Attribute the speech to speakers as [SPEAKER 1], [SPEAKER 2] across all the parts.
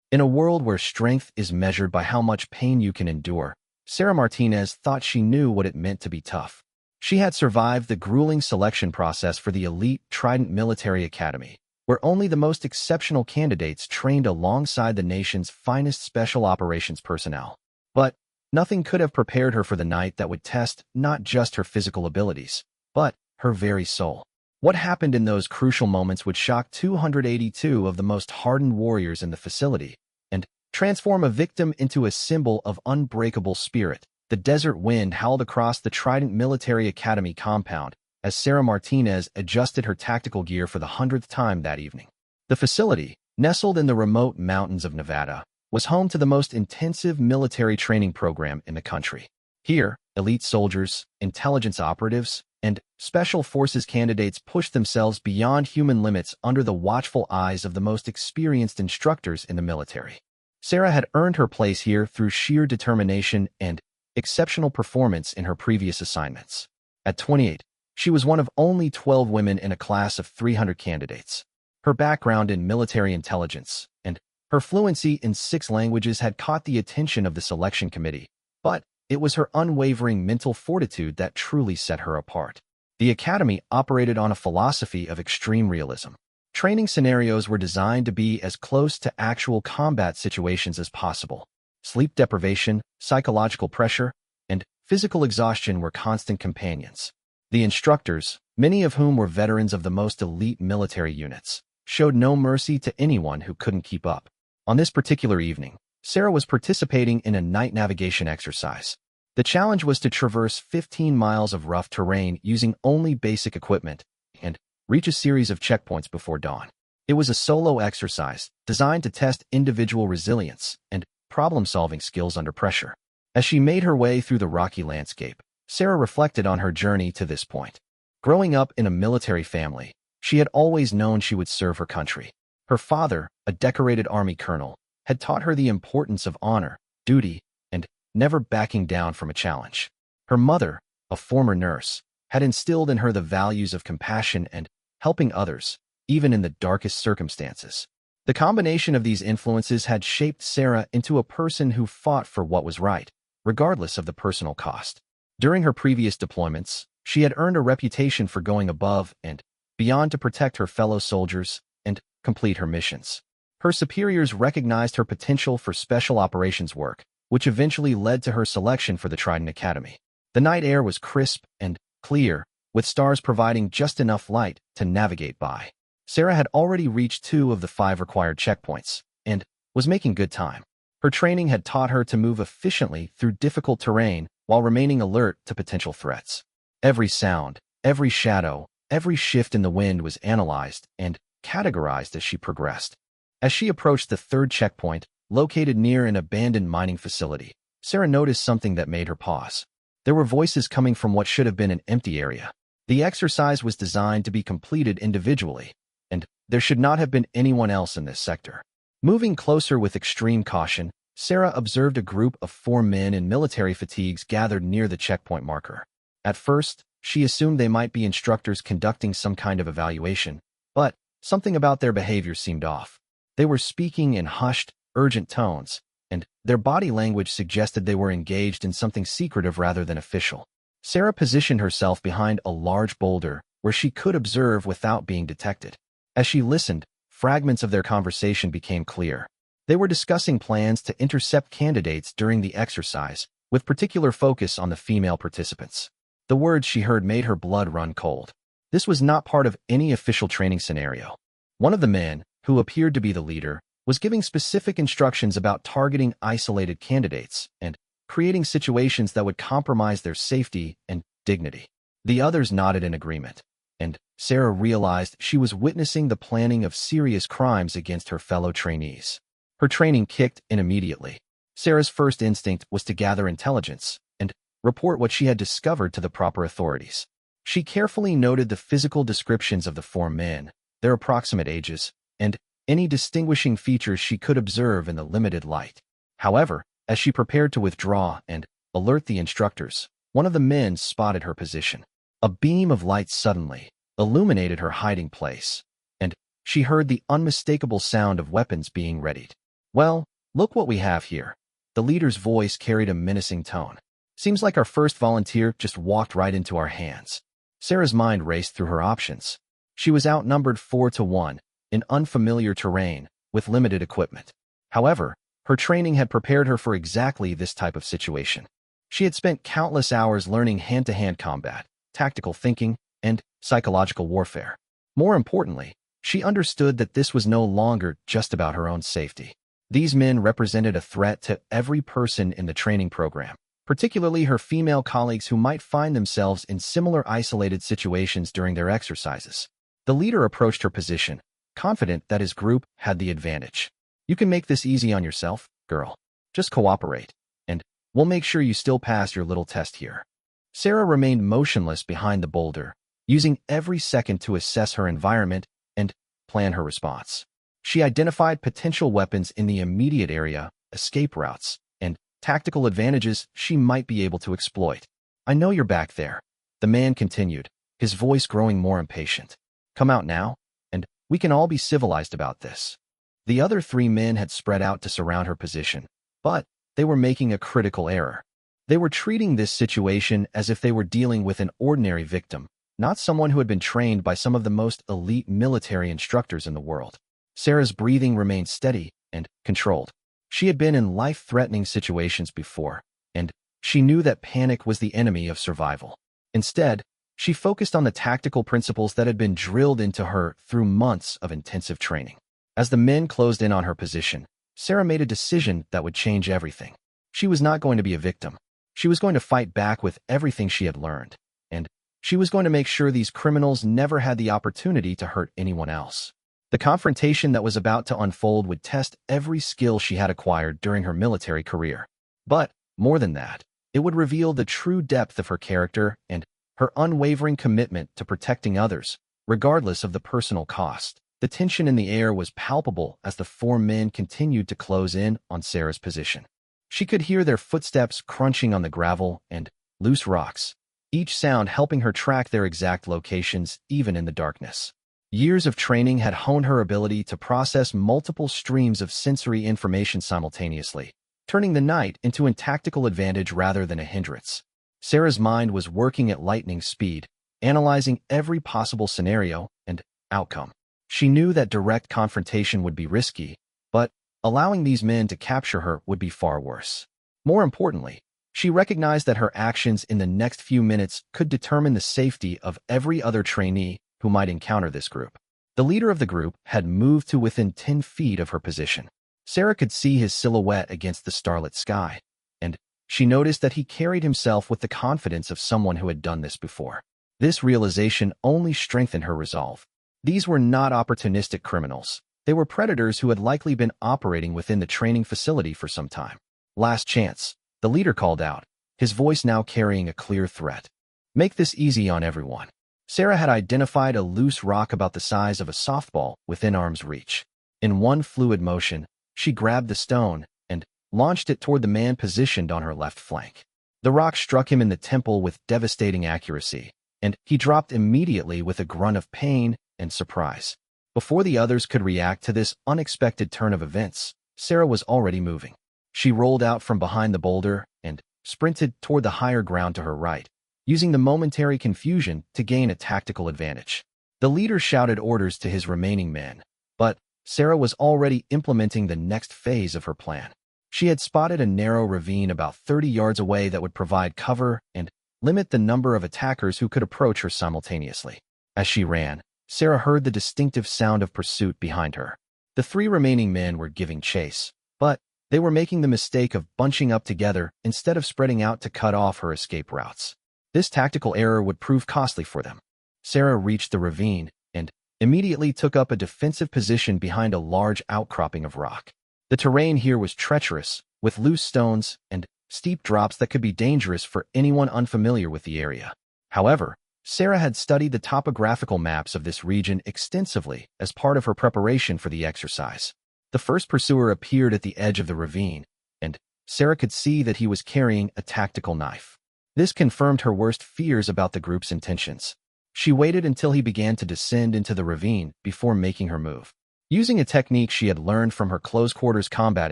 [SPEAKER 1] In a world where strength is measured by how much pain you can endure, Sarah Martinez thought she knew what it meant to be tough. She had survived the grueling selection process for the elite Trident Military Academy, where only the most exceptional candidates trained alongside the nation's finest special operations personnel. But nothing could have prepared her for the night that would test not just her physical abilities, but her very soul. What happened in those crucial moments would shock 282 of the most hardened warriors in the facility and transform a victim into a symbol of unbreakable spirit. The desert wind howled across the Trident Military Academy compound as Sarah Martinez adjusted her tactical gear for the 100th time that evening. The facility, nestled in the remote mountains of Nevada, was home to the most intensive military training program in the country. Here, elite soldiers, intelligence operatives, and special forces candidates pushed themselves beyond human limits under the watchful eyes of the most experienced instructors in the military. Sarah had earned her place here through sheer determination and exceptional performance in her previous assignments. At 28, she was one of only 12 women in a class of 300 candidates. Her background in military intelligence and her fluency in 6 languages had caught the attention of the selection committee, but it was her unwavering mental fortitude that truly set her apart. The academy operated on a philosophy of extreme realism. Training scenarios were designed to be as close to actual combat situations as possible. Sleep deprivation, psychological pressure, and physical exhaustion were constant companions. The instructors, many of whom were veterans of the most elite military units, showed no mercy to anyone who couldn't keep up. On this particular evening, Sarah was participating in a night navigation exercise. The challenge was to traverse 15 miles of rough terrain using only basic equipment and reach a series of checkpoints before dawn. It was a solo exercise designed to test individual resilience and problem-solving skills under pressure. As she made her way through the rocky landscape, Sarah reflected on her journey to this point. Growing up in a military family, she had always known she would serve her country. Her father, a decorated Army colonel, had taught her the importance of honor, duty, and never backing down from a challenge. Her mother, a former nurse, had instilled in her the values of compassion and helping others, even in the darkest circumstances. The combination of these influences had shaped Sarah into a person who fought for what was right, regardless of the personal cost. During her previous deployments, she had earned a reputation for going above and beyond to protect her fellow soldiers and complete her missions. Her superiors recognized her potential for special operations work, which eventually led to her selection for the Trident Academy. The night air was crisp and clear, with stars providing just enough light to navigate by. Sarah had already reached 2 of the 5 required checkpoints and was making good time. Her training had taught her to move efficiently through difficult terrain while remaining alert to potential threats. Every sound, every shadow, every shift in the wind was analyzed and categorized as she progressed. As she approached the 3rd checkpoint, located near an abandoned mining facility, Sarah noticed something that made her pause. There were voices coming from what should have been an empty area. The exercise was designed to be completed individually, and there should not have been anyone else in this sector. Moving closer with extreme caution, Sarah observed a group of 4 men in military fatigues gathered near the checkpoint marker. At first, she assumed they might be instructors conducting some kind of evaluation, but something about their behavior seemed off. They were speaking in hushed, urgent tones, and their body language suggested they were engaged in something secretive rather than official. Sarah positioned herself behind a large boulder where she could observe without being detected. As she listened, fragments of their conversation became clear. They were discussing plans to intercept candidates during the exercise, with particular focus on the female participants. The words she heard made her blood run cold. This was not part of any official training scenario. One of the men, who appeared to be the leader, was giving specific instructions about targeting isolated candidates and creating situations that would compromise their safety and dignity. The others nodded in agreement, and Sarah realized she was witnessing the planning of serious crimes against her fellow trainees. Her training kicked in immediately. Sarah's first instinct was to gather intelligence and report what she had discovered to the proper authorities. She carefully noted the physical descriptions of the 4 men, their approximate ages, and any distinguishing features she could observe in the limited light. However, as she prepared to withdraw and alert the instructors, one of the men spotted her position. A beam of light suddenly illuminated her hiding place, and she heard the unmistakable sound of weapons being readied. Well, look what we have here. The leader's voice carried a menacing tone. Seems like our first volunteer just walked right into our hands. Sarah's mind raced through her options. She was outnumbered 4-1 in unfamiliar terrain with limited equipment. However, her training had prepared her for exactly this type of situation. She had spent countless hours learning hand-to-hand combat, tactical thinking, and psychological warfare. More importantly, she understood that this was no longer just about her own safety. These men represented a threat to every person in the training program, particularly her female colleagues who might find themselves in similar isolated situations during their exercises. The leader approached her position, confident that his group had the advantage. You can make this easy on yourself, girl. Just cooperate, and we'll make sure you still pass your little test here. Sarah remained motionless behind the boulder, using every second to assess her environment and plan her response. She identified potential weapons in the immediate area, escape routes, and tactical advantages she might be able to exploit. I know you're back there, the man continued, his voice growing more impatient. Come out now, and we can all be civilized about this. The other 3 men had spread out to surround her position, but they were making a critical error. They were treating this situation as if they were dealing with an ordinary victim, not someone who had been trained by some of the most elite military instructors in the world. Sarah's breathing remained steady and controlled. She had been in life-threatening situations before, and she knew that panic was the enemy of survival. Instead, she focused on the tactical principles that had been drilled into her through months of intensive training. As the men closed in on her position, Sarah made a decision that would change everything. She was not going to be a victim. She was going to fight back with everything she had learned, and she was going to make sure these criminals never had the opportunity to hurt anyone else. The confrontation that was about to unfold would test every skill she had acquired during her military career. But, more than that, it would reveal the true depth of her character and her unwavering commitment to protecting others, regardless of the personal cost. The tension in the air was palpable as the 4 men continued to close in on Sarah's position. She could hear their footsteps crunching on the gravel and loose rocks, each sound helping her track their exact locations even in the darkness. Years of training had honed her ability to process multiple streams of sensory information simultaneously, turning the night into a tactical advantage rather than a hindrance. Sarah's mind was working at lightning speed, analyzing every possible scenario and outcome. She knew that direct confrontation would be risky, but allowing these men to capture her would be far worse. More importantly, she recognized that her actions in the next few minutes could determine the safety of every other trainee who might encounter this group. The leader of the group had moved to within 10 feet of her position. Sarah could see his silhouette against the starlit sky, and she noticed that he carried himself with the confidence of someone who had done this before. This realization only strengthened her resolve. These were not opportunistic criminals. They were predators who had likely been operating within the training facility for some time. Last chance, the leader called out, his voice now carrying a clear threat. Make this easy on everyone. Sarah had identified a loose rock about the size of a softball within arm's reach. In one fluid motion, she grabbed the stone and launched it toward the man positioned on her left flank. The rock struck him in the temple with devastating accuracy, and he dropped immediately with a grunt of pain and surprise. Before the others could react to this unexpected turn of events, Sarah was already moving. She rolled out from behind the boulder and sprinted toward the higher ground to her right, using the momentary confusion to gain a tactical advantage. The leader shouted orders to his remaining men, but Sarah was already implementing the next phase of her plan. She had spotted a narrow ravine about 30 yards away that would provide cover and limit the number of attackers who could approach her simultaneously. As she ran, Sarah heard the distinctive sound of pursuit behind her. The 3 remaining men were giving chase, but they were making the mistake of bunching up together instead of spreading out to cut off her escape routes. This tactical error would prove costly for them. Sarah reached the ravine and immediately took up a defensive position behind a large outcropping of rock. The terrain here was treacherous, with loose stones and steep drops that could be dangerous for anyone unfamiliar with the area. However, Sarah had studied the topographical maps of this region extensively as part of her preparation for the exercise. The first pursuer appeared at the edge of the ravine, and Sarah could see that he was carrying a tactical knife. This confirmed her worst fears about the group's intentions. She waited until he began to descend into the ravine before making her move. Using a technique she had learned from her close-quarters combat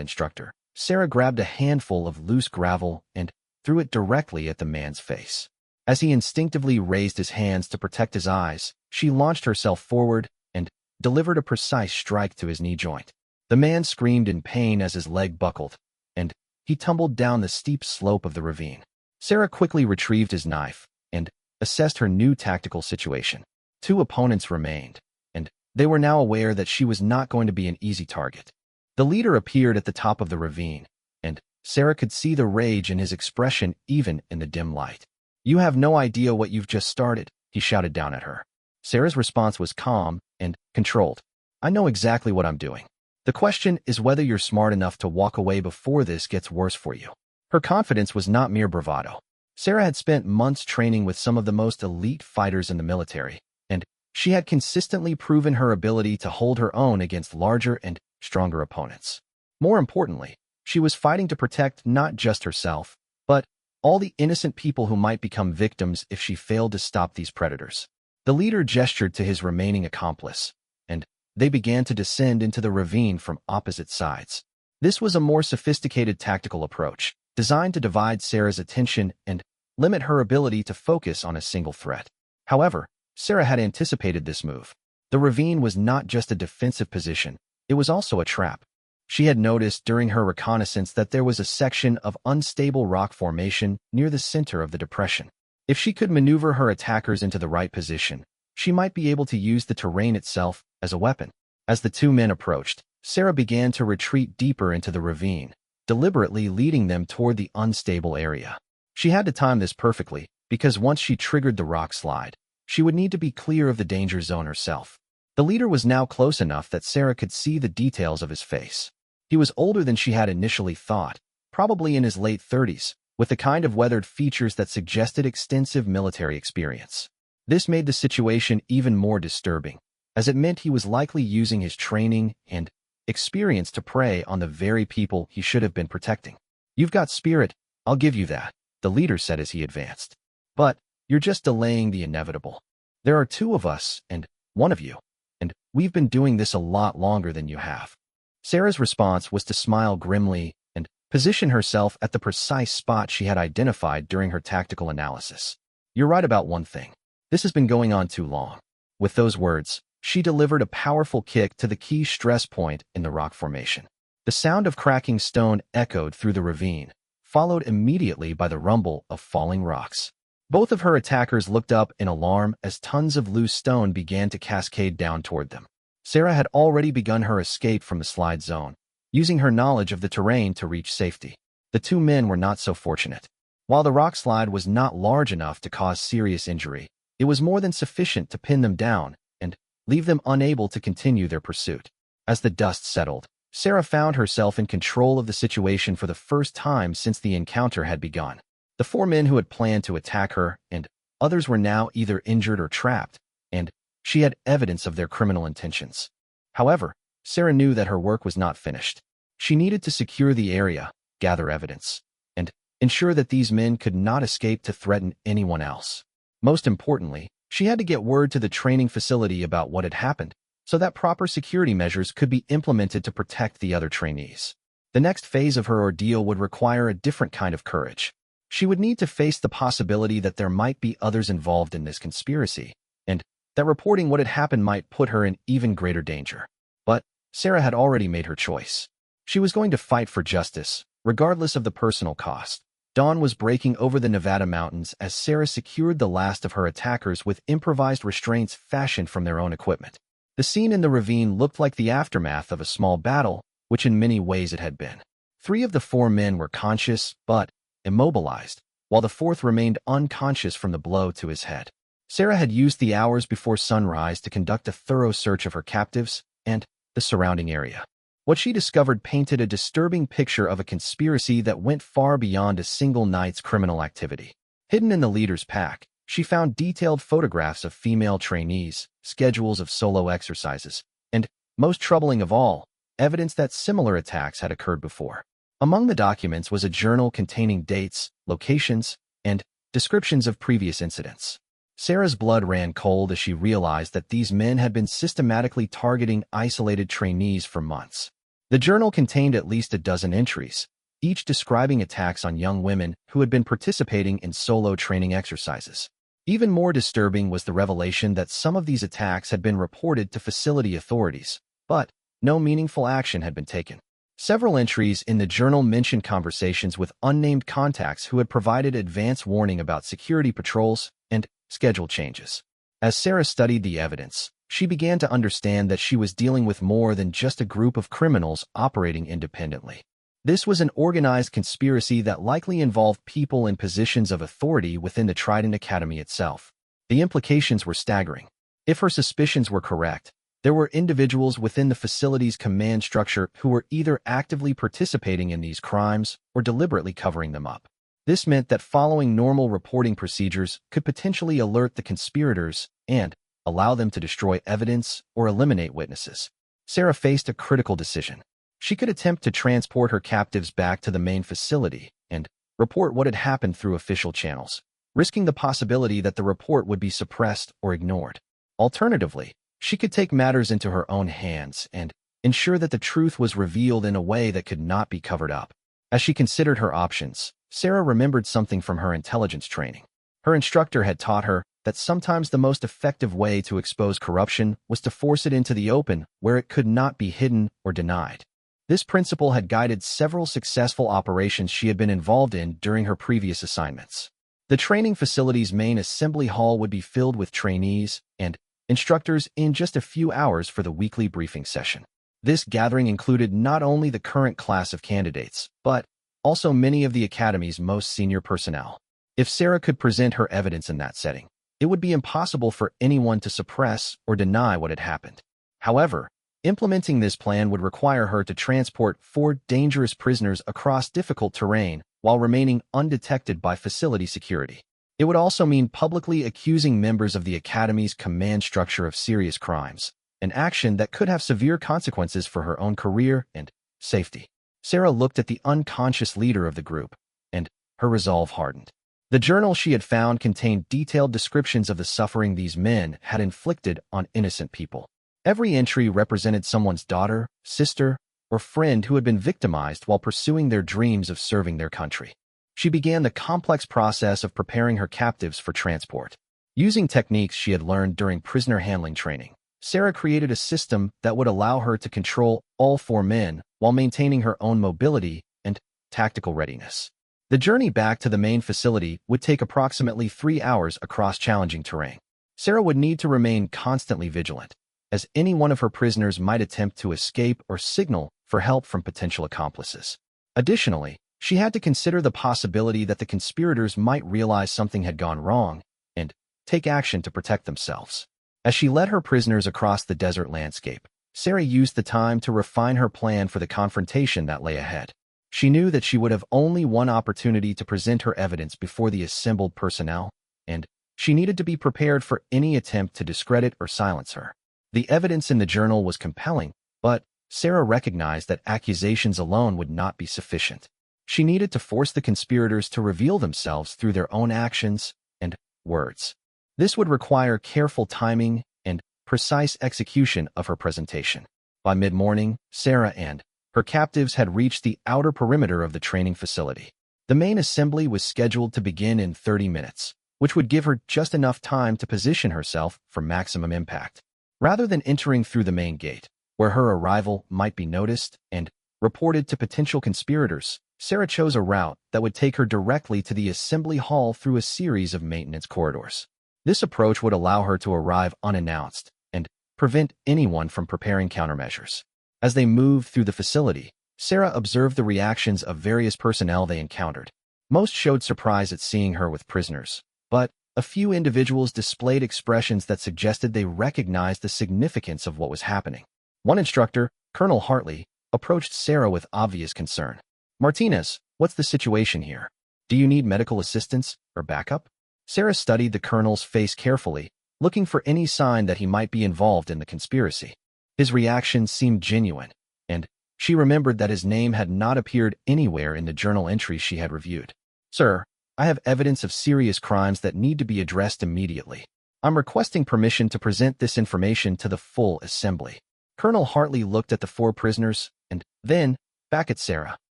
[SPEAKER 1] instructor, Sarah grabbed a handful of loose gravel and threw it directly at the man's face. As he instinctively raised his hands to protect his eyes, she launched herself forward and delivered a precise strike to his knee joint. The man screamed in pain as his leg buckled, and he tumbled down the steep slope of the ravine. Sarah quickly retrieved his knife and assessed her new tactical situation. 2 opponents remained, and they were now aware that she was not going to be an easy target. The leader appeared at the top of the ravine, and Sarah could see the rage in his expression even in the dim light. "You have no idea what you've just started," he shouted down at her. Sarah's response was calm and controlled. "I know exactly what I'm doing. The question is whether you're smart enough to walk away before this gets worse for you." Her confidence was not mere bravado. Sarah had spent months training with some of the most elite fighters in the military, and she had consistently proven her ability to hold her own against larger and stronger opponents. More importantly, she was fighting to protect not just herself, but all the innocent people who might become victims if she failed to stop these predators. The leader gestured to his remaining accomplice, and they began to descend into the ravine from opposite sides. This was a more sophisticated tactical approach, designed to divide Sarah's attention and limit her ability to focus on a single threat. However, Sarah had anticipated this move. The ravine was not just a defensive position, it was also a trap. She had noticed during her reconnaissance that there was a section of unstable rock formation near the center of the depression. If she could maneuver her attackers into the right position, she might be able to use the terrain itself as a weapon. As the 2 men approached, Sarah began to retreat deeper into the ravine, deliberately leading them toward the unstable area. She had to time this perfectly, because once she triggered the rock slide, she would need to be clear of the danger zone herself. The leader was now close enough that Sarah could see the details of his face. He was older than she had initially thought, probably in his late 30s, with the kind of weathered features that suggested extensive military experience. This made the situation even more disturbing, as it meant he was likely using his training and experience to prey on the very people he should have been protecting. "You've got spirit, I'll give you that," the leader said as he advanced. "But you're just delaying the inevitable. There are 2 of us and 1 of you, and we've been doing this a lot longer than you have." Sarah's response was to smile grimly and position herself at the precise spot she had identified during her tactical analysis. "You're right about one thing. This has been going on too long." With those words, she delivered a powerful kick to the key stress point in the rock formation. The sound of cracking stone echoed through the ravine, followed immediately by the rumble of falling rocks. Both of her attackers looked up in alarm as tons of loose stone began to cascade down toward them. Sarah had already begun her escape from the slide zone, using her knowledge of the terrain to reach safety. The 2 men were not so fortunate. While the rock slide was not large enough to cause serious injury, it was more than sufficient to pin them down and leave them unable to continue their pursuit. As the dust settled, Sarah found herself in control of the situation for the first time since the encounter had begun. The 4 men who had planned to attack her and others were now either injured or trapped, and she had evidence of their criminal intentions. However, Sarah knew that her work was not finished. She needed to secure the area, gather evidence, and ensure that these men could not escape to threaten anyone else. Most importantly, she had to get word to the training facility about what had happened, so that proper security measures could be implemented to protect the other trainees. The next phase of her ordeal would require a different kind of courage. She would need to face the possibility that there might be others involved in this conspiracy, and that reporting what had happened might put her in even greater danger. But Sarah had already made her choice. She was going to fight for justice, regardless of the personal cost. Dawn was breaking over the Nevada mountains as Sarah secured the last of her attackers with improvised restraints fashioned from their own equipment. The scene in the ravine looked like the aftermath of a small battle, which in many ways it had been. 3 of the 4 men were conscious, but immobilized, while the 4th remained unconscious from the blow to his head. Sarah had used the hours before sunrise to conduct a thorough search of her captives and the surrounding area. What she discovered painted a disturbing picture of a conspiracy that went far beyond a single night's criminal activity. Hidden in the leader's pack, she found detailed photographs of female trainees, schedules of solo exercises, and, most troubling of all, evidence that similar attacks had occurred before. Among the documents was a journal containing dates, locations, and descriptions of previous incidents. Sarah's blood ran cold as she realized that these men had been systematically targeting isolated trainees for months. The journal contained at least a dozen entries, each describing attacks on young women who had been participating in solo training exercises. Even more disturbing was the revelation that some of these attacks had been reported to facility authorities, but no meaningful action had been taken. Several entries in the journal mentioned conversations with unnamed contacts who had provided advance warning about security patrols and schedule changes. As Sarah studied the evidence, she began to understand that she was dealing with more than just a group of criminals operating independently. This was an organized conspiracy that likely involved people in positions of authority within the Trident Academy itself. The implications were staggering. If her suspicions were correct, there were individuals within the facility's command structure who were either actively participating in these crimes or deliberately covering them up. This meant that following normal reporting procedures could potentially alert the conspirators and allow them to destroy evidence or eliminate witnesses. Sarah faced a critical decision. She could attempt to transport her captives back to the main facility and report what had happened through official channels, risking the possibility that the report would be suppressed or ignored. Alternatively, she could take matters into her own hands and ensure that the truth was revealed in a way that could not be covered up. As she considered her options, Sarah remembered something from her intelligence training. Her instructor had taught her that sometimes the most effective way to expose corruption was to force it into the open where it could not be hidden or denied. This principle had guided several successful operations she had been involved in during her previous assignments. The training facility's main assembly hall would be filled with trainees and instructors in just a few hours for the weekly briefing session. This gathering included not only the current class of candidates, but also many of the Academy's most senior personnel. If Sarah could present her evidence in that setting, it would be impossible for anyone to suppress or deny what had happened. However, implementing this plan would require her to transport 4 dangerous prisoners across difficult terrain while remaining undetected by facility security. It would also mean publicly accusing members of the Academy's command structure of serious crimes, an action that could have severe consequences for her own career and safety. Sarah looked at the unconscious leader of the group, and her resolve hardened. The journal she had found contained detailed descriptions of the suffering these men had inflicted on innocent people. Every entry represented someone's daughter, sister, or friend who had been victimized while pursuing their dreams of serving their country. She began the complex process of preparing her captives for transport. Using techniques she had learned during prisoner handling training, Sarah created a system that would allow her to control all 4 men while maintaining her own mobility and tactical readiness. The journey back to the main facility would take approximately 3 hours across challenging terrain. Sarah would need to remain constantly vigilant, as any one of her prisoners might attempt to escape or signal for help from potential accomplices. Additionally, she had to consider the possibility that the conspirators might realize something had gone wrong and take action to protect themselves. As she led her prisoners across the desert landscape, Sarah used the time to refine her plan for the confrontation that lay ahead. She knew that she would have only one opportunity to present her evidence before the assembled personnel, and she needed to be prepared for any attempt to discredit or silence her. The evidence in the journal was compelling, but Sarah recognized that accusations alone would not be sufficient. She needed to force the conspirators to reveal themselves through their own actions and words. This would require careful timing and precise execution of her presentation. By mid-morning, Sarah and her captives had reached the outer perimeter of the training facility. The main assembly was scheduled to begin in 30 minutes, which would give her just enough time to position herself for maximum impact. Rather than entering through the main gate, where her arrival might be noticed and reported to potential conspirators, Sarah chose a route that would take her directly to the assembly hall through a series of maintenance corridors. This approach would allow her to arrive unannounced and prevent anyone from preparing countermeasures. As they moved through the facility, Sarah observed the reactions of various personnel they encountered. Most showed surprise at seeing her with prisoners, but a few individuals displayed expressions that suggested they recognized the significance of what was happening. One instructor, Colonel Hartley, approached Sarah with obvious concern. "Martinez, what's the situation here? Do you need medical assistance or backup?" Sarah studied the colonel's face carefully, looking for any sign that he might be involved in the conspiracy. His reaction seemed genuine, and she remembered that his name had not appeared anywhere in the journal entries she had reviewed. "Sir, I have evidence of serious crimes that need to be addressed immediately. I'm requesting permission to present this information to the full assembly." Colonel Hartley looked at the 4 prisoners and then back at Sarah.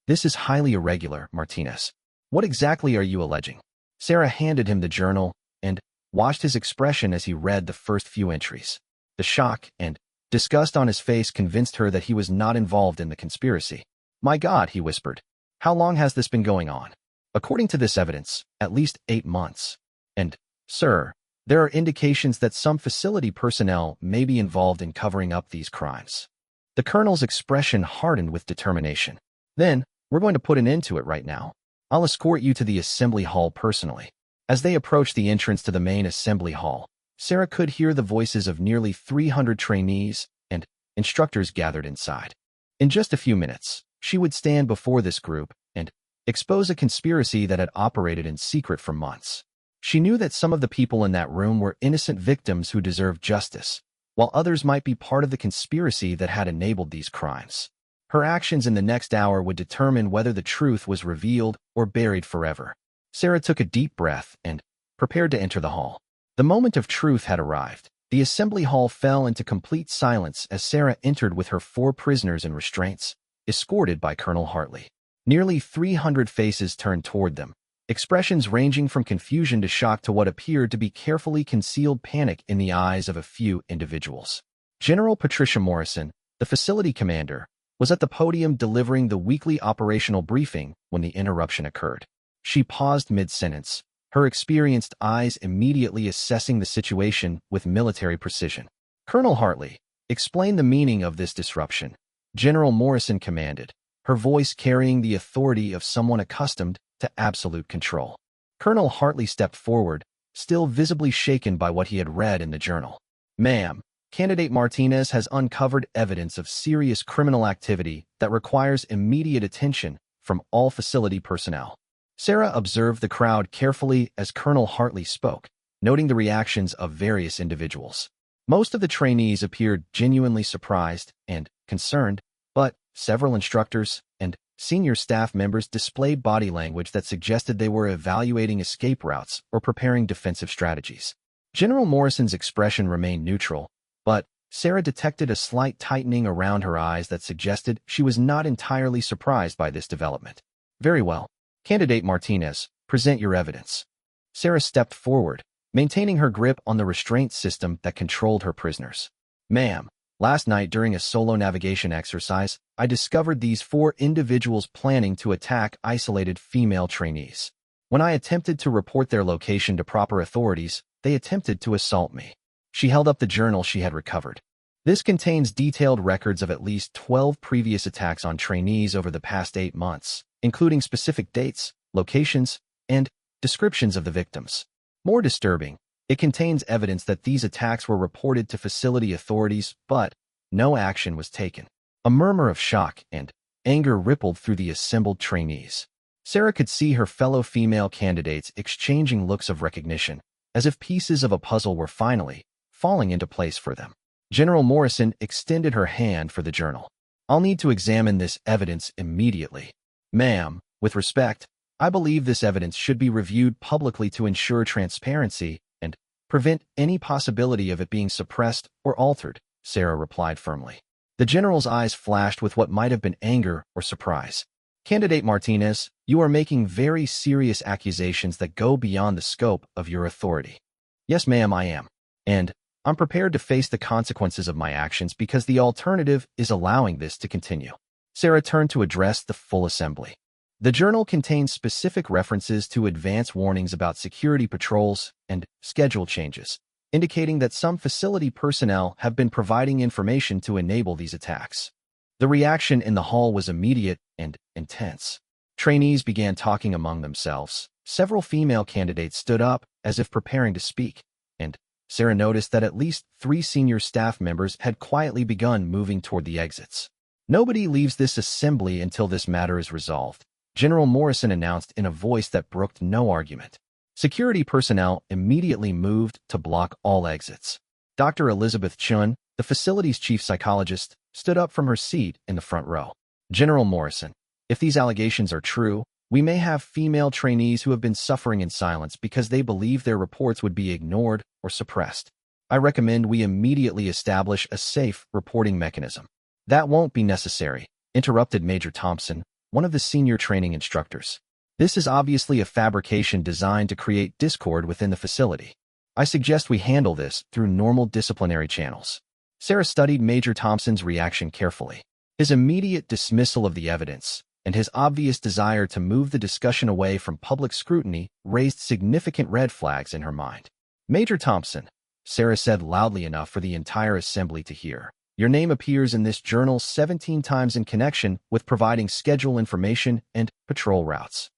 [SPEAKER 1] "This is highly irregular, Martinez. What exactly are you alleging?" Sarah handed him the journal and watched his expression as he read the first few entries. The shock and disgust on his face convinced her that he was not involved in the conspiracy. "My God," he whispered. "How long has this been going on?" "According to this evidence, at least 8 months. And, sir, there are indications that some facility personnel may be involved in covering up these crimes." The colonel's expression hardened with determination. "Then, we're going to put an end to it right now. I'll escort you to the assembly hall personally." As they approached the entrance to the main assembly hall, Sarah could hear the voices of nearly 300 trainees and instructors gathered inside. In just a few minutes, she would stand before this group and expose a conspiracy that had operated in secret for months. She knew that some of the people in that room were innocent victims who deserved justice, while others might be part of the conspiracy that had enabled these crimes. Her actions in the next hour would determine whether the truth was revealed or buried forever. Sarah took a deep breath and prepared to enter the hall. The moment of truth had arrived. The assembly hall fell into complete silence as Sarah entered with her 4 prisoners in restraints, escorted by Colonel Hartley. Nearly 300 faces turned toward them, expressions ranging from confusion to shock to what appeared to be carefully concealed panic in the eyes of a few individuals. General Patricia Morrison, the facility commander, was at the podium delivering the weekly operational briefing when the interruption occurred. She paused mid-sentence, her experienced eyes immediately assessing the situation with military precision. "Colonel Hartley, explain the meaning of this disruption," General Morrison commanded, her voice carrying the authority of someone accustomed to absolute control. Colonel Hartley stepped forward, still visibly shaken by what he had read in the journal. "Ma'am, Candidate Martinez has uncovered evidence of serious criminal activity that requires immediate attention from all facility personnel." Sarah observed the crowd carefully as Colonel Hartley spoke, noting the reactions of various individuals. Most of the trainees appeared genuinely surprised and concerned, but several instructors and senior staff members displayed body language that suggested they were evaluating escape routes or preparing defensive strategies. General Morrison's expression remained neutral, but Sarah detected a slight tightening around her eyes that suggested she was not entirely surprised by this development. "Very well. Candidate Martinez, present your evidence." Sarah stepped forward, maintaining her grip on the restraint system that controlled her prisoners. "Ma'am, last night during a solo navigation exercise, I discovered these 4 individuals planning to attack isolated female trainees. When I attempted to report their location to proper authorities, they attempted to assault me." She held up the journal she had recovered. "This contains detailed records of at least 12 previous attacks on trainees over the past 8 months, including specific dates, locations, and descriptions of the victims. More disturbing, it contains evidence that these attacks were reported to facility authorities, but no action was taken." A murmur of shock and anger rippled through the assembled trainees. Sarah could see her fellow female candidates exchanging looks of recognition, as if pieces of a puzzle were finally falling into place for them. General Morrison extended her hand for the journal. "I'll need to examine this evidence immediately. Ma'am, with respect, I believe this evidence should be reviewed publicly to ensure transparency and prevent any possibility of it being suppressed or altered," Sarah replied firmly. The general's eyes flashed with what might have been anger or surprise. "Candidate Martinez, you are making very serious accusations that go beyond the scope of your authority." "Yes, ma'am, I am. And I'm prepared to face the consequences of my actions because the alternative is allowing this to continue." Sarah turned to address the full assembly. The journal contains specific references to advance warnings about security patrols and schedule changes, indicating that some facility personnel have been providing information to enable these attacks. The reaction in the hall was immediate and intense. Trainees began talking among themselves. Several female candidates stood up as if preparing to speak, and Sarah noticed that at least 3 senior staff members had quietly begun moving toward the exits. "Nobody leaves this assembly until this matter is resolved," General Morrison announced in a voice that brooked no argument. Security personnel immediately moved to block all exits. Dr. Elizabeth Chun, the facility's chief psychologist, stood up from her seat in the front row. "General Morrison, if these allegations are true, We may have female trainees who have been suffering in silence because they believe their reports would be ignored or suppressed. I recommend we immediately establish a safe reporting mechanism. That won't be necessary, interrupted Major Thompson, one of the senior training instructors. This is obviously a fabrication designed to create discord within the facility. I suggest we handle this through normal disciplinary channels. Sarah studied Major Thompson's reaction carefully. His immediate dismissal of the evidence and his obvious desire to move the discussion away from public scrutiny raised significant red flags in her mind. Major Thompson, Sarah said loudly enough for the entire assembly to hear. Your name appears in this journal 17 times in connection with providing schedule information and patrol routes.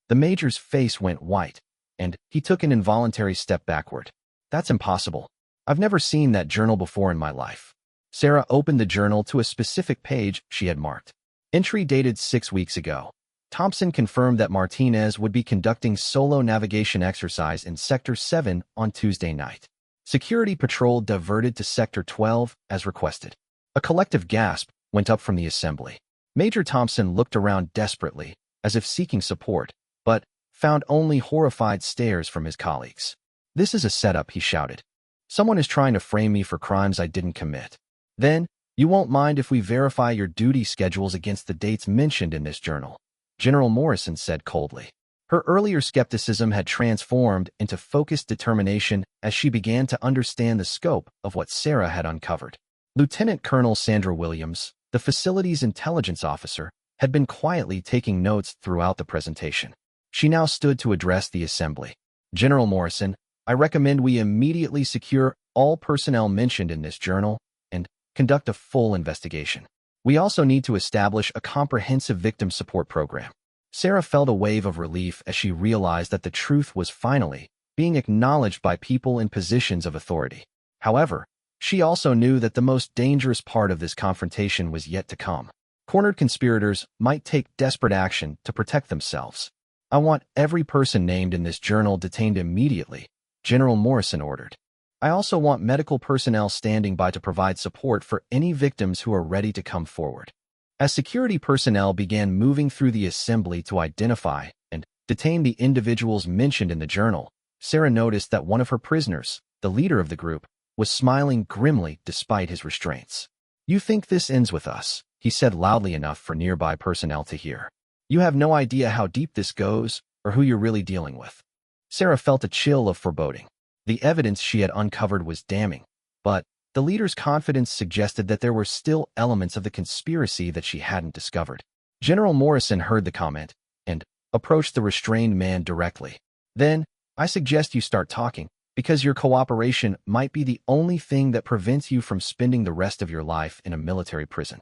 [SPEAKER 1] The major's face went white, and he took an involuntary step backward. That's impossible. I've never seen that journal before in my life. Sarah opened the journal to a specific page she had marked. Entry dated 6 weeks ago. Thompson confirmed that Martinez would be conducting solo navigation exercise in Sector 7 on Tuesday night. Security patrol diverted to Sector 12 as requested. A collective gasp went up from the assembly. Major Thompson looked around desperately, as if seeking support, but found only horrified stares from his colleagues. This is a setup, he shouted. Someone is trying to frame me for crimes I didn't commit. Then, you won't mind if we verify your duty schedules against the dates mentioned in this journal, General Morrison said coldly. Her earlier skepticism had transformed into focused determination as she began to understand the scope of what Sarah had uncovered. Lieutenant Colonel Sandra Williams, the facility's intelligence officer, had been quietly taking notes throughout the presentation. She now stood to address the assembly. General Morrison, I recommend we immediately secure all personnel mentioned in this journal and conduct a full investigation. We also need to establish a comprehensive victim support program. Sarah felt a wave of relief as she realized that the truth was finally being acknowledged by people in positions of authority. However, she also knew that the most dangerous part of this confrontation was yet to come. Cornered conspirators might take desperate action to protect themselves. I want every person named in this journal detained immediately, General Morrison ordered. I also want medical personnel standing by to provide support for any victims who are ready to come forward. As security personnel began moving through the assembly to identify and detain the individuals mentioned in the journal, Sarah noticed that one of her prisoners, the leader of the group, was smiling grimly despite his restraints. You think this ends with us, he said loudly enough for nearby personnel to hear. You have no idea how deep this goes or who you're really dealing with. Sarah felt a chill of foreboding. The evidence she had uncovered was damning, but the leader's confidence suggested that there were still elements of the conspiracy that she hadn't discovered. General Morrison heard the comment and approached the restrained man directly. Then, I suggest you start talking, because your cooperation might be the only thing that prevents you from spending the rest of your life in a military prison.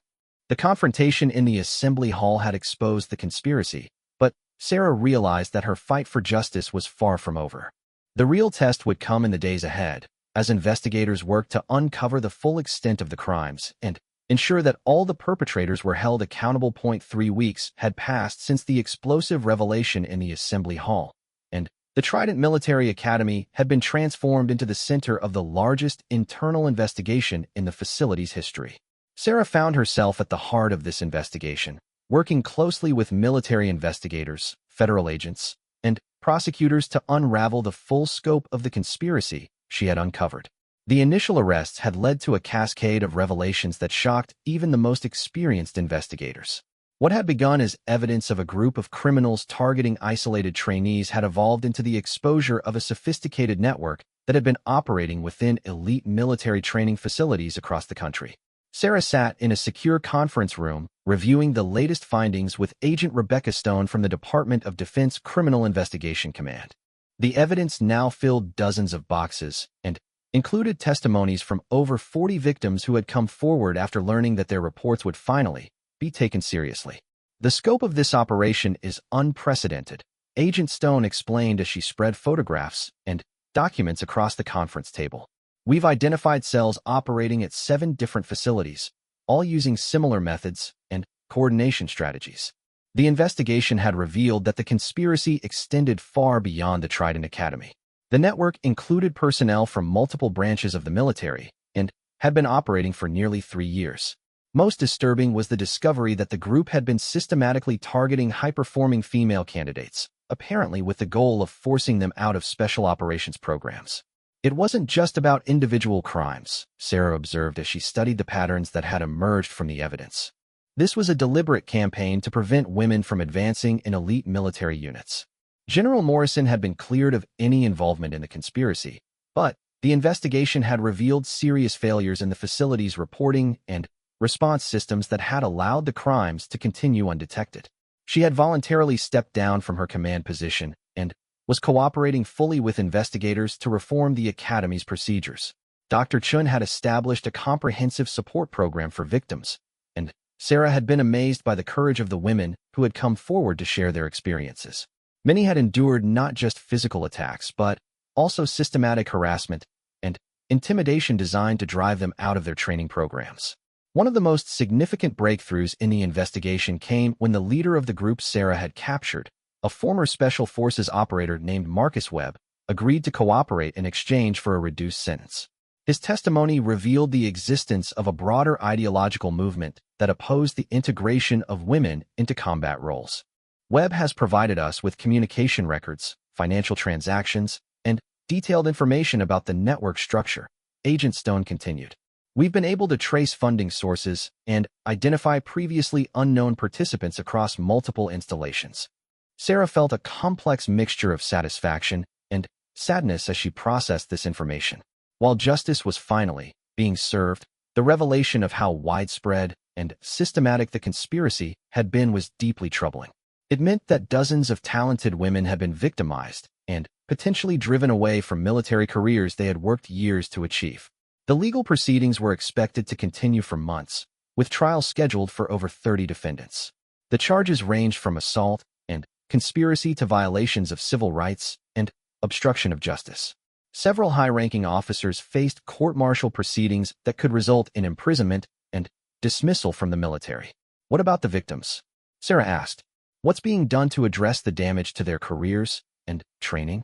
[SPEAKER 1] The confrontation in the assembly hall had exposed the conspiracy, but Sarah realized that her fight for justice was far from over. The real test would come in the days ahead, as investigators worked to uncover the full extent of the crimes and ensure that all the perpetrators were held accountable. 3 weeks had passed since the explosive revelation in the assembly hall, and the Trident Military Academy had been transformed into the center of the largest internal investigation in the facility's history. Sarah found herself at the heart of this investigation, working closely with military investigators, federal agents, and prosecutors to unravel the full scope of the conspiracy she had uncovered. The initial arrests had led to a cascade of revelations that shocked even the most experienced investigators. What had begun as evidence of a group of criminals targeting isolated trainees had evolved into the exposure of a sophisticated network that had been operating within elite military training facilities across the country. Sarah sat in a secure conference room, reviewing the latest findings with Agent Rebecca Stone from the Department of Defense Criminal Investigation Command. The evidence now filled dozens of boxes and included testimonies from over 40 victims who had come forward after learning that their reports would finally be taken seriously. The scope of this operation is unprecedented, Agent Stone explained as she spread photographs and documents across the conference table. We've identified cells operating at 7 different facilities, all using similar methods and coordination strategies. The investigation had revealed that the conspiracy extended far beyond the Trident Academy. The network included personnel from multiple branches of the military and had been operating for nearly 3 years. Most disturbing was the discovery that the group had been systematically targeting high-performing female candidates, apparently with the goal of forcing them out of special operations programs. It wasn't just about individual crimes, Sarah observed as she studied the patterns that had emerged from the evidence. This was a deliberate campaign to prevent women from advancing in elite military units. General Morrison had been cleared of any involvement in the conspiracy, but the investigation had revealed serious failures in the facility's reporting and response systems that had allowed the crimes to continue undetected. She had voluntarily stepped down from her command position and was cooperating fully with investigators to reform the academy's procedures. Dr. Chun had established a comprehensive support program for victims, and Sarah had been amazed by the courage of the women who had come forward to share their experiences. Many had endured not just physical attacks, but also systematic harassment and intimidation designed to drive them out of their training programs. One of the most significant breakthroughs in the investigation came when the leader of the group Sarah had captured, a former Special Forces operator named Marcus Webb, agreed to cooperate in exchange for a reduced sentence. His testimony revealed the existence of a broader ideological movement that opposed the integration of women into combat roles. Webb has provided us with communication records, financial transactions, and detailed information about the network structure, Agent Stone continued. We've been able to trace funding sources and identify previously unknown participants across multiple installations. Sarah felt a complex mixture of satisfaction and sadness as she processed this information. While justice was finally being served, the revelation of how widespread and systematic the conspiracy had been was deeply troubling. It meant that dozens of talented women had been victimized and potentially driven away from military careers they had worked years to achieve. The legal proceedings were expected to continue for months, with trials scheduled for over 30 defendants. The charges ranged from assault and conspiracy to violations of civil rights and obstruction of justice. Several high-ranking officers faced court-martial proceedings that could result in imprisonment and dismissal from the military. What about the victims? Sarah asked. What's being done to address the damage to their careers and training?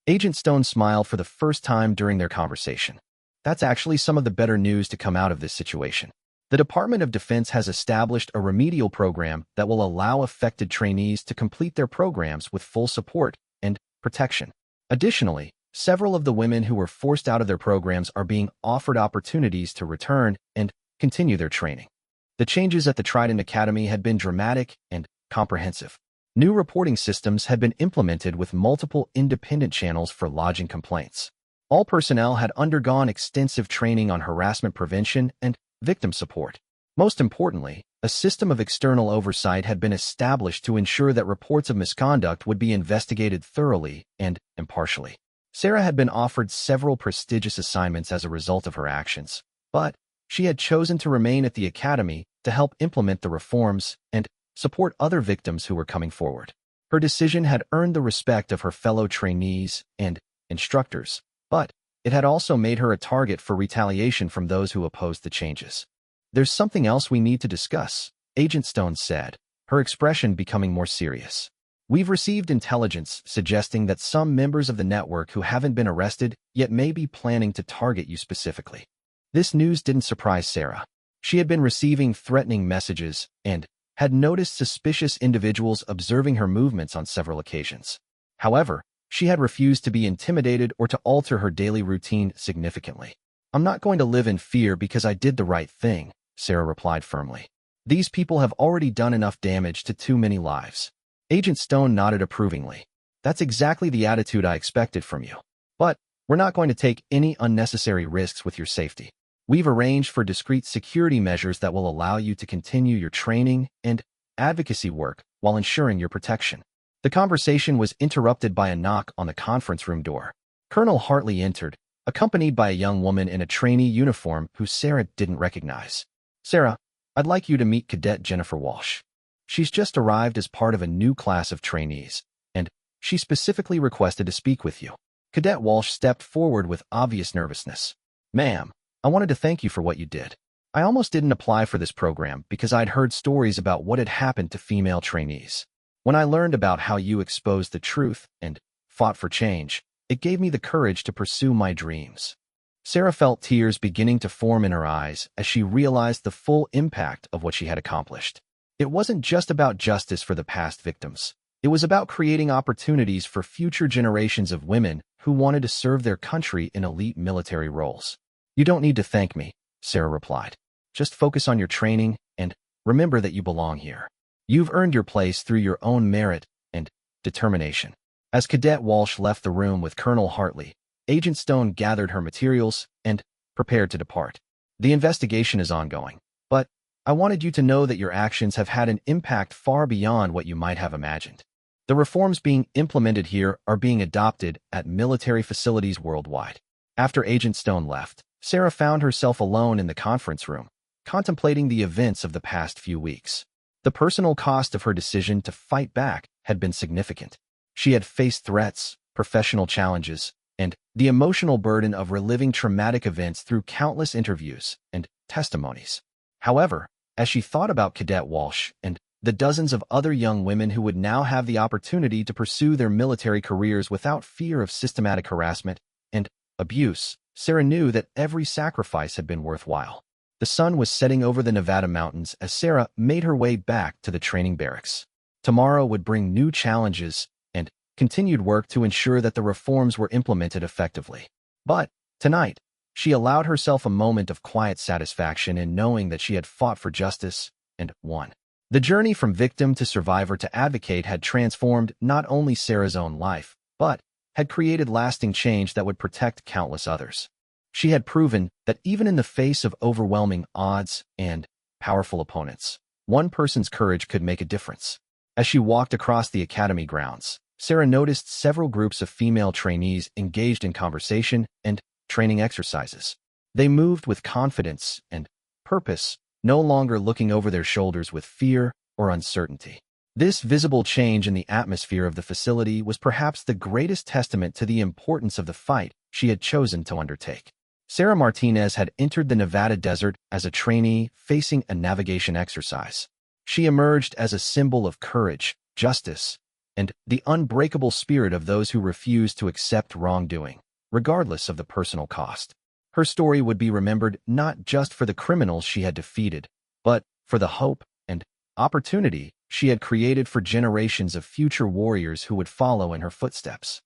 [SPEAKER 1] Agent Stone smiled for the first time during their conversation. That's actually some of the better news to come out of this situation. The Department of Defense has established a remedial program that will allow affected trainees to complete their programs with full support and protection. Additionally, several of the women who were forced out of their programs are being offered opportunities to return and continue their training. The changes at the Trident Academy had been dramatic and comprehensive. New reporting systems had been implemented with multiple independent channels for lodging complaints. All personnel had undergone extensive training on harassment prevention and victim support. Most importantly, a system of external oversight had been established to ensure that reports of misconduct would be investigated thoroughly and impartially. Sarah had been offered several prestigious assignments as a result of her actions, but she had chosen to remain at the academy to help implement the reforms and support other victims who were coming forward. Her decision had earned the respect of her fellow trainees and instructors, but it had also made her a target for retaliation from those who opposed the changes. There's something else we need to discuss, Agent Stone said, her expression becoming more serious. We've received intelligence suggesting that some members of the network who haven't been arrested yet may be planning to target you specifically. This news didn't surprise Sarah. She had been receiving threatening messages and had noticed suspicious individuals observing her movements on several occasions. However, she had refused to be intimidated or to alter her daily routine significantly. I'm not going to live in fear because I did the right thing, Sarah replied firmly. These people have already done enough damage to too many lives. Agent Stone nodded approvingly. That's exactly the attitude I expected from you. But we're not going to take any unnecessary risks with your safety. We've arranged for discreet security measures that will allow you to continue your training and advocacy work while ensuring your protection. The conversation was interrupted by a knock on the conference room door. Colonel Hartley entered, accompanied by a young woman in a trainee uniform who Sarah didn't recognize. Sarah, I'd like you to meet Cadet Jennifer Walsh. She's just arrived as part of a new class of trainees, and she specifically requested to speak with you. Cadet Walsh stepped forward with obvious nervousness. Ma'am, I wanted to thank you for what you did. I almost didn't apply for this program because I'd heard stories about what had happened to female trainees. When I learned about how you exposed the truth and fought for change, it gave me the courage to pursue my dreams. Sarah felt tears beginning to form in her eyes as she realized the full impact of what she had accomplished. It wasn't just about justice for the past victims. It was about creating opportunities for future generations of women who wanted to serve their country in elite military roles. "You don't need to thank me," Sarah replied. "Just focus on your training and remember that you belong here. You've earned your place through your own merit and determination." As Cadet Walsh left the room with Colonel Hartley, Agent Stone gathered her materials and prepared to depart. "The investigation is ongoing, but I wanted you to know that your actions have had an impact far beyond what you might have imagined. The reforms being implemented here are being adopted at military facilities worldwide." After Agent Stone left, Sarah found herself alone in the conference room, contemplating the events of the past few weeks. The personal cost of her decision to fight back had been significant. She had faced threats, professional challenges, and the emotional burden of reliving traumatic events through countless interviews and testimonies. However, as she thought about Cadet Walsh and the dozens of other young women who would now have the opportunity to pursue their military careers without fear of systematic harassment and abuse, Sarah knew that every sacrifice had been worthwhile. The sun was setting over the Nevada mountains as Sarah made her way back to the training barracks. Tomorrow would bring new challenges and continued work to ensure that the reforms were implemented effectively. But tonight, she allowed herself a moment of quiet satisfaction in knowing that she had fought for justice and won. The journey from victim to survivor to advocate had transformed not only Sarah's own life, but had created lasting change that would protect countless others. She had proven that even in the face of overwhelming odds and powerful opponents, one person's courage could make a difference. As she walked across the academy grounds, Sarah noticed several groups of female trainees engaged in conversation and training exercises. They moved with confidence and purpose, no longer looking over their shoulders with fear or uncertainty. This visible change in the atmosphere of the facility was perhaps the greatest testament to the importance of the fight she had chosen to undertake. Sarah Martinez had entered the Nevada desert as a trainee facing a navigation exercise. She emerged as a symbol of courage, justice, and the unbreakable spirit of those who refuse to accept wrongdoing, regardless of the personal cost. Her story would be remembered not just for the criminals she had defeated, but for the hope and opportunity she had created for generations of future warriors who would follow in her footsteps.